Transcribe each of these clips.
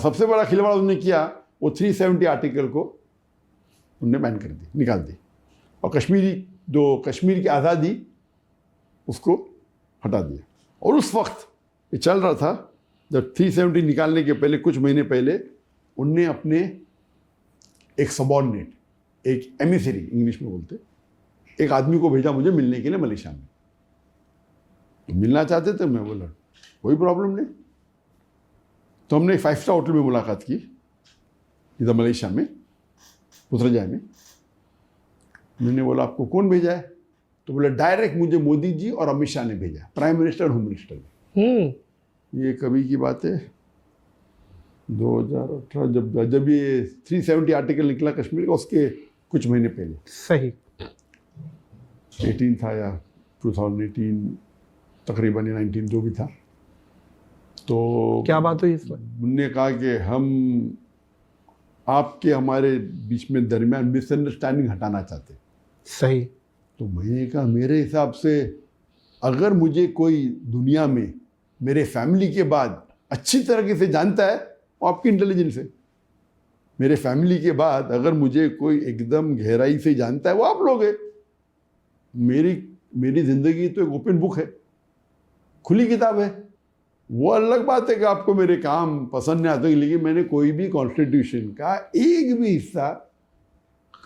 सबसे बड़ा खिलवाड़ उन्होंने किया, वो 370 आर्टिकल को उन्होंने बैन कर दी, निकाल दी, और कश्मीर की आज़ादी उसको हटा दिया। और उस वक्त ये चल रहा था जब 370 निकालने के पहले कुछ महीने पहले उनने अपने एक सबॉर्डिनेट, एक एमिसरी इंग्लिश में बोलते, एक आदमी को भेजा मुझे मिलने के लिए मलेशिया में। तो मिलना चाहते थे, मैं बोला कोई प्रॉब्लम नहीं। तो हमने 5 स्टार होटल में मुलाकात की इधर मलेशिया में, पुत्रजाय में। मैंने बोला आपको कौन भेजा है? तो बोला डायरेक्ट मुझे मोदी जी और अमित शाह ने भेजा, प्राइम मिनिस्टर और होम मिनिस्टर ने। ये कभी की बात है 2018 जब ये 370 आर्टिकल निकला कश्मीर का, उसके कुछ महीने पहले। सही 18 था या 2018 तकरीबन, 19 जो भी था। तो क्या बात हुई इसमें? उन्होंने कहा कि हम आपके हमारे बीच में दरमियान मिसअंडरस्टैंडिंग हटाना चाहते। सही। तो मैंने कहा मेरे हिसाब से अगर मुझे कोई दुनिया में मेरे फैमिली के बाद अच्छी तरीके से जानता है वो आपकी इंटेलिजेंस है। मेरे फैमिली के बाद अगर मुझे कोई एकदम गहराई से जानता है वो आप लोग हैं। मेरी ज़िंदगी तो एक ओपन बुक है, खुली किताब है। वो अलग बात है कि आपको मेरे काम पसंद नहीं आते, लेकिन मैंने कोई भी कॉन्स्टिट्यूशन का एक भी हिस्सा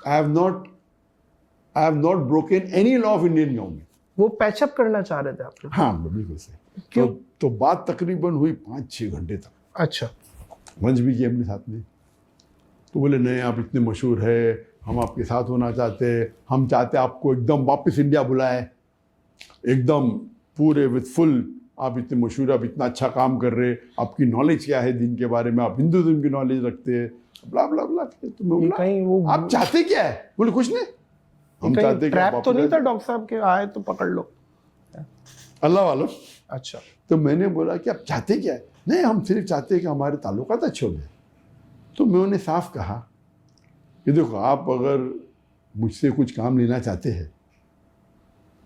I have not broken any law of Indian government. वो पैचअप करना चाह रहे थे आप लोग? हाँ बिल्कुल सही। क्यों? तो बात तकरीबन हुई 5-6 घंटे तक। अच्छा। लंच भी किया अपने साथ में। तो बोले नहीं आप इतने मशहूर है, हम आपके साथ होना चाहते हैं, हम चाहते आपको एकदम वापस इंडिया बुलाए, एकदम पूरे विद फुल। आप इतने मशहूर, आप इतना अच्छा काम कर रहे, आपकी नॉलेज क्या है दिन के बारे में, आप हिंदुज़म की नॉलेज रखते हैं, ब्ला ब्ला ब्ला। तो मैं बोला कहीं वो आप चाहते क्या है? बोले कुछ नहीं, हम चाहते ट्रैप तो नहीं था डॉक्टर साहब के आए तो पकड़ लो, अल्लाह वालों। अच्छा। तो मैंने बोला कि आप चाहते क्या है? नहीं हम सिर्फ चाहते हैं कि हमारे ताल्लुकात अच्छे हो जाए। तो मैं उन्हें साफ कहा कि देखो आप अगर मुझसे कुछ काम लेना चाहते हैं,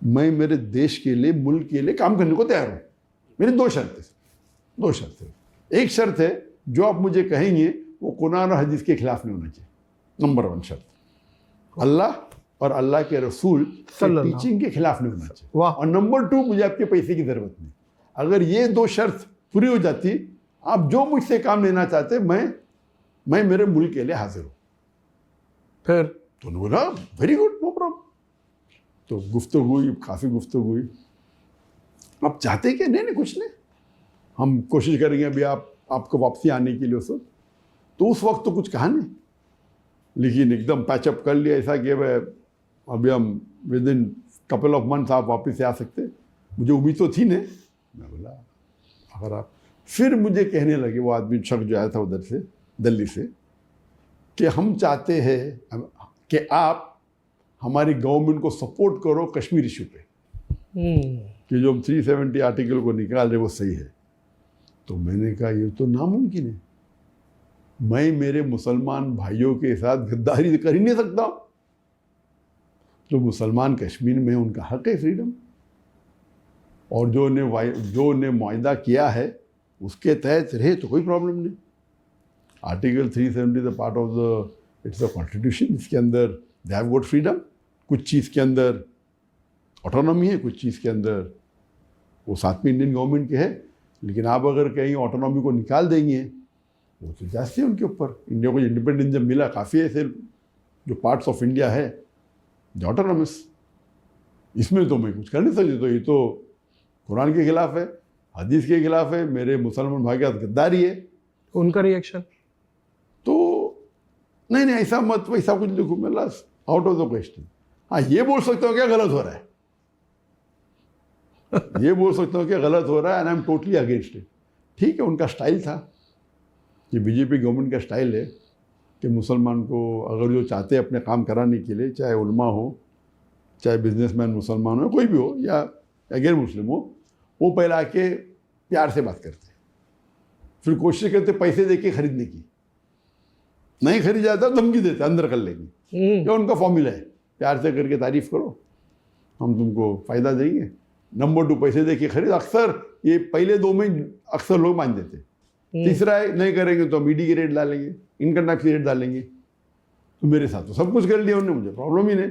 मैं मेरे देश के लिए, मुल्क के लिए काम करने को तैयार हूँ। मेरी 2 शर्तें। एक शर्त है जो आप मुझे कहेंगे वो कुरान और हदीस के खिलाफ नहीं होना चाहिए, नंबर 1 शर्त। अल्लाह और अल्लाह के रसूल टीचिंग के खिलाफ नहीं होना चाहिए। और नंबर 2 मुझे आपके पैसे की ज़रूरत नहीं। अगर ये 2 शर्त पूरी हो जाती, आप जो मुझसे काम लेना चाहते, मैं मेरे मुल्क के लिए हाजिर हूँ। फिर तो उन्होंने बोला वेरी गुड, नो प्रॉब्लम। तो गुफ्तगू हुई, काफ़ी गुफ्तगू हुई। आप चाहते क्या? नहीं कुछ नहीं, हम कोशिश करेंगे अभी आपको वापसी आने के लिए। उस वक्त तो कुछ कहा नहीं, लेकिन एकदम पैचअप कर लिया ऐसा कि अभी हम with in couple of months आप वापस आ सकते। मुझे उम्मीद तो थी नहीं। मैं बोला अगर आप, फिर मुझे कहने लगे वो आदमी शख्स जो आया था उधर से, दिल्ली से, कि हम चाहते हैं कि आप हमारी गवर्नमेंट को सपोर्ट करो कश्मीर इशू पे, कि जो हम 370 आर्टिकल को निकाल रहे वो सही है। तो मैंने कहा ये तो नामुमकिन है, मैं मेरे मुसलमान भाइयों के साथ गद्दारी कर ही नहीं सकता। जो मुसलमान कश्मीर में उनका हक है फ्रीडम, और जो ने मुआहदा किया है उसके तहत रहे तो कोई प्रॉब्लम नहीं। Article 370 the part of the it's a constitution, इसके अंदर दे हैव गॉट फ्रीडम। कुछ चीज़ के अंदर ऑटोनॉमी है, कुछ चीज़ के अंदर वो साथ में इंडियन गवर्नमेंट के है। लेकिन आप अगर कहीं ऑटोनॉमी को निकाल देंगे वो तो जास्ती है उनके ऊपर। इंडिया को इंडिपेंडेंस जब मिला, काफ़ी ऐसे जो पार्ट्स ऑफ इंडिया है जो ऑटोनॉमस, इसमें तो मैं कुछ कर नहीं सकती। तो ये तो कुरान के खिलाफ है, हदीस के खिलाफ है, मेरे मुसलमान भाई के साथ गद्दारी है। उनका रिएक्शन तो नहीं ऐसा मत, वैसा कुछ लिखो, मैं last out of the question. हाँ ये बोल सकता हूँ क्या गलत हो रहा है, ये बोल सकता हूँ क्या गलत हो रहा है, and I am totally against it. ठीक है, उनका स्टाइल था, कि बीजेपी गवर्नमेंट का स्टाइल है कि मुसलमान को अगर जो चाहते हैं अपने काम कराने के लिए, चाहे उलमा हो, चाहे बिजनेसमैन मुसलमान हो, कोई भी हो, या गैर मुस्लिम हो, वो पहले आके प्यार से बात करते, फिर कोशिश करते पैसे दे के खरीदने की। नहीं खरीद जाता धमकी देते अंदर कर लेंगे। ये उनका फॉर्मूला है, प्यार से करके तारीफ करो, हम तुमको फ़ायदा देंगे। नंबर 2 पैसे दे के खरीद। अक्सर ये पहले 2 में अक्सर लोग मान देते, तीसरा है नहीं करेंगे तो हम ईडी की रेट डालेंगे, इनकम टैक्स की रेट डालेंगे। तो मेरे साथ तो सब कुछ कर लिया उन्होंने, मुझे प्रॉब्लम ही नहीं।